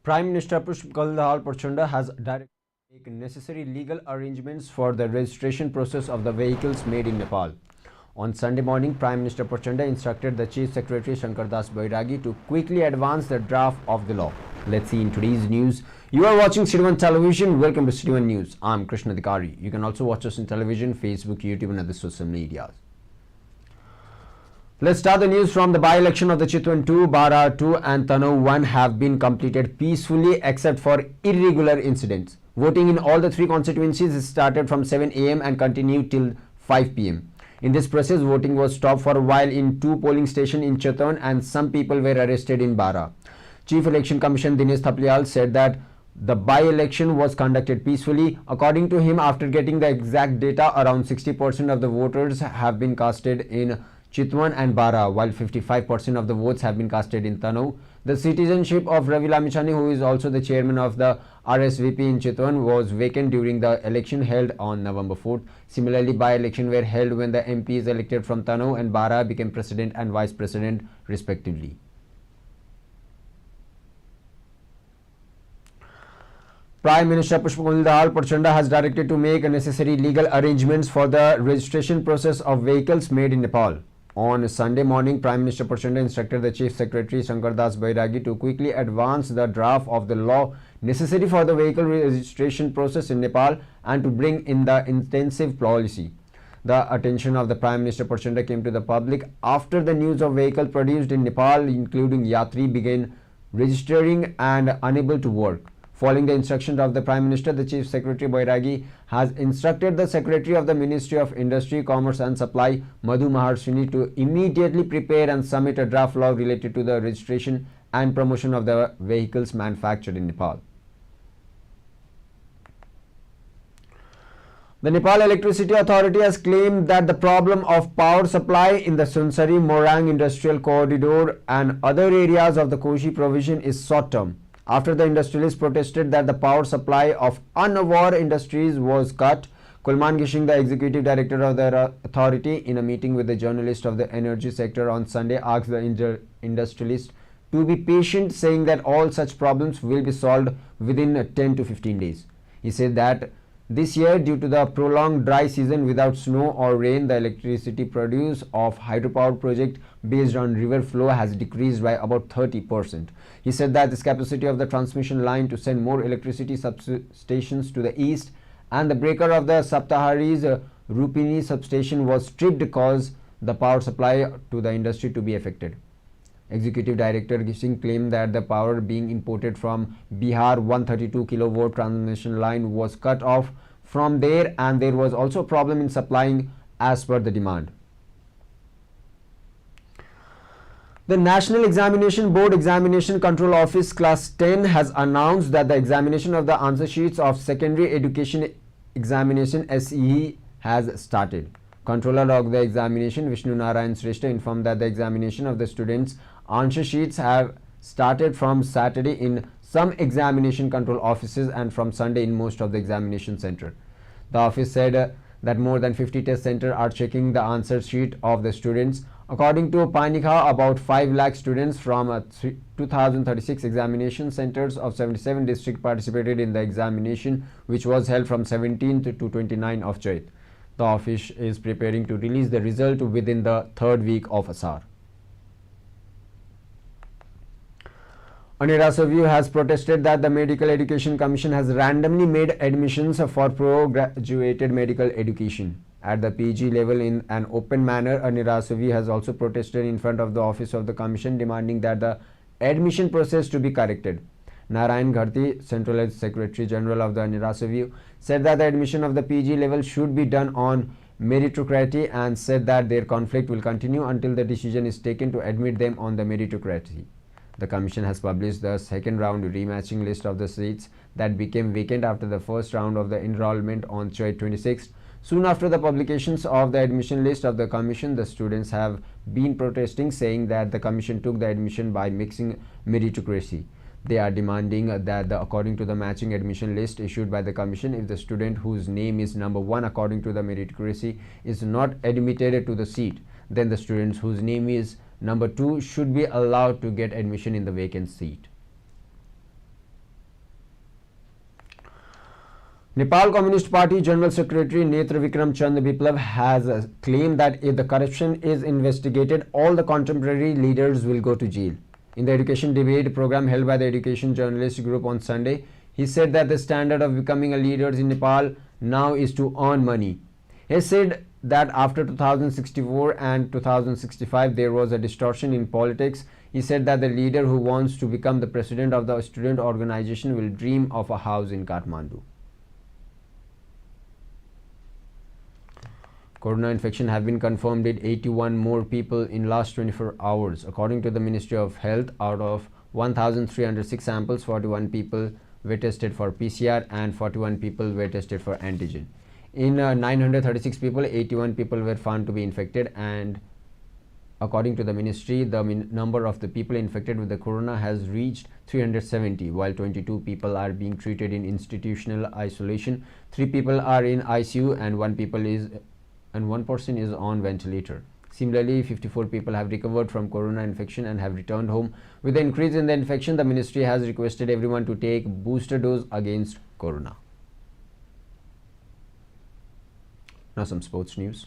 Prime Minister Pushpakal Prachanda has directed to make necessary legal arrangements for the registration process of the vehicles made in Nepal. On Sunday morning, Prime Minister Prachanda instructed the Chief Secretary Shankardas Bairagi to quickly advance the draft of the law. Let's see in today's news. You are watching City One Television. Welcome to City One News. I'm Krishna Dikari. You can also watch us in television, Facebook, YouTube and other social medias. Let's start the news from the by-election of the Chitwan 2, Bara 2 and Tanav 1 have been completed peacefully except for irregular incidents. Voting in all the three constituencies started from 7 a.m. and continued till 5 p.m. In this process, voting was stopped for a while in two polling stations in Chitwan and some people were arrested in Bara. Chief Election Commission Dinesh Thapliyal said that the by-election was conducted peacefully. According to him, after getting the exact data, around 60% of the voters have been casted in Chitwan and Bara, while 55% of the votes have been casted in Tanav. The citizenship of Ravi Lamichhane, who is also the chairman of the RSVP in Chitwan, was vacant during the election held on November 4th. Similarly, by-election were held when the MPs elected from Tanav and Bara became president and vice president respectively. Prime Minister Pushpakal Prachanda has directed to make necessary legal arrangements for the registration process of vehicles made in Nepal. On Sunday morning, Prime Minister Prachanda instructed the Chief Secretary Shankardas Bairagi to quickly advance the draft of the law necessary for the vehicle registration process in Nepal and to bring in the intensive policy. The attention of the Prime Minister Prachanda came to the public after the news of vehicles produced in Nepal, including Yatri, began registering and unable to work. Following the instructions of the Prime Minister, the Chief Secretary Bairagi has instructed the Secretary of the Ministry of Industry, Commerce and Supply, Madhu Maharshini, to immediately prepare and submit a draft law related to the registration and promotion of the vehicles manufactured in Nepal. The Nepal Electricity Authority has claimed that the problem of power supply in the Sunsari-Morang Industrial Corridor and other areas of the Koshi provision is short-term, after the industrialists protested that the power supply of Annawar Industries was cut. Kulman Gishing, the executive director of the authority, in a meeting with the journalists of the energy sector on Sunday, asked the industrialists to be patient, saying that all such problems will be solved within 10 to 15 days. He said that this year, due to the prolonged dry season without snow or rain, the electricity produce of hydropower project based on river flow has decreased by about 30%. He said that this capacity of the transmission line to send more electricity substations to the east and the breaker of the Saptahari's Rupini substation was stripped, caused the power supply to the industry to be affected. Executive Director Gishing claimed that the power being imported from Bihar 132 kV transmission line was cut off from there and there was also a problem in supplying as per the demand. The National Examination Board Examination Control Office Class 10 has announced that the examination of the answer sheets of Secondary Education Examination SEE has started. Controller of the examination, Vishnu Narayan Shrestha, informed that the examination of the students' answer sheets have started from Saturday in some examination control offices and from Sunday in most of the examination center. The office said that more than 50 test centers are checking the answer sheet of the students. According to Panikha, about 5 lakh students from 2036 examination centers of 77 districts participated in the examination, which was held from 17th to 29th of Chait. The office is preparing to release the result within the third week of Asar. Anirasavu has protested that the Medical Education Commission has randomly made admissions for pro-graduated medical education at the PG level in an open manner. Anirasavu has also protested in front of the office of the Commission, demanding that the admission process to be corrected. Narayan Gharti, Central Secretary General of the Anirasavu, said that the admission of the PG level should be done on meritocracy and said that their conflict will continue until the decision is taken to admit them on the meritocracy. The Commission has published the second round rematching list of the seats that became vacant after the first round of the enrollment on July 26th. Soon after the publications of the admission list of the Commission, the students have been protesting, saying that the Commission took the admission by mixing meritocracy. They are demanding that according to the matching admission list issued by the Commission, if the student whose name is number 1 according to the meritocracy is not admitted to the seat, then the students whose name is number 2 should be allowed to get admission in the vacant seat. Nepal Communist Party General Secretary Netra Vikram Chand Biplav has claimed that if the corruption is investigated, all the contemporary leaders will go to jail. In the education debate program held by the Education Journalist Group on Sunday, he said that the standard of becoming a leader in Nepal now is to earn money. He said that after 2064 and 2065 there was a distortion in politics. He said that the leader who wants to become the president of the student organization will dream of a house in Kathmandu. Corona infection have been confirmed with 81 more people in last 24 hours. According to the Ministry of Health, out of 1,306 samples, 41 people were tested for PCR and 41 people were tested for antigen. In 936 people, 81 people were found to be infected, and according to the ministry, the number of the people infected with the corona has reached 370, while 22 people are being treated in institutional isolation. 3 people are in ICU and one person is on ventilator. Similarly, 54 people have recovered from corona infection and have returned home. With the increase in the infection, the ministry has requested everyone to take booster dose against corona. Now some sports news.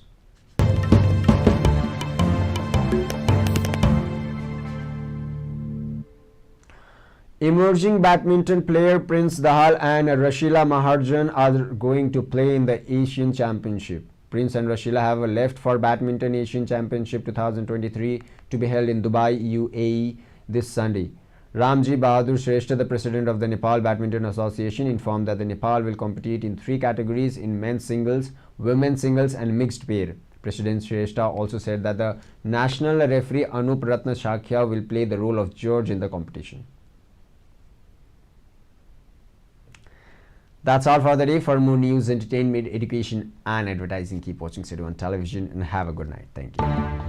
Emerging badminton player Prince Dahal and Rashila Maharjan are going to play in the Asian Championship. Prince and Rashila have left for Badminton Asian Championship 2023 to be held in Dubai, UAE this Sunday. Ramji Bahadur Shrestha, the president of the Nepal Badminton Association, informed that the Nepal will compete in 3 categories in men's singles, women's singles and mixed pair. President Shrestha also said that the national referee Anup Ratna Shakhya will play the role of judge in the competition. That's all for the day. For more news, entertainment, education and advertising, keep watching City One Television and have a good night. Thank you.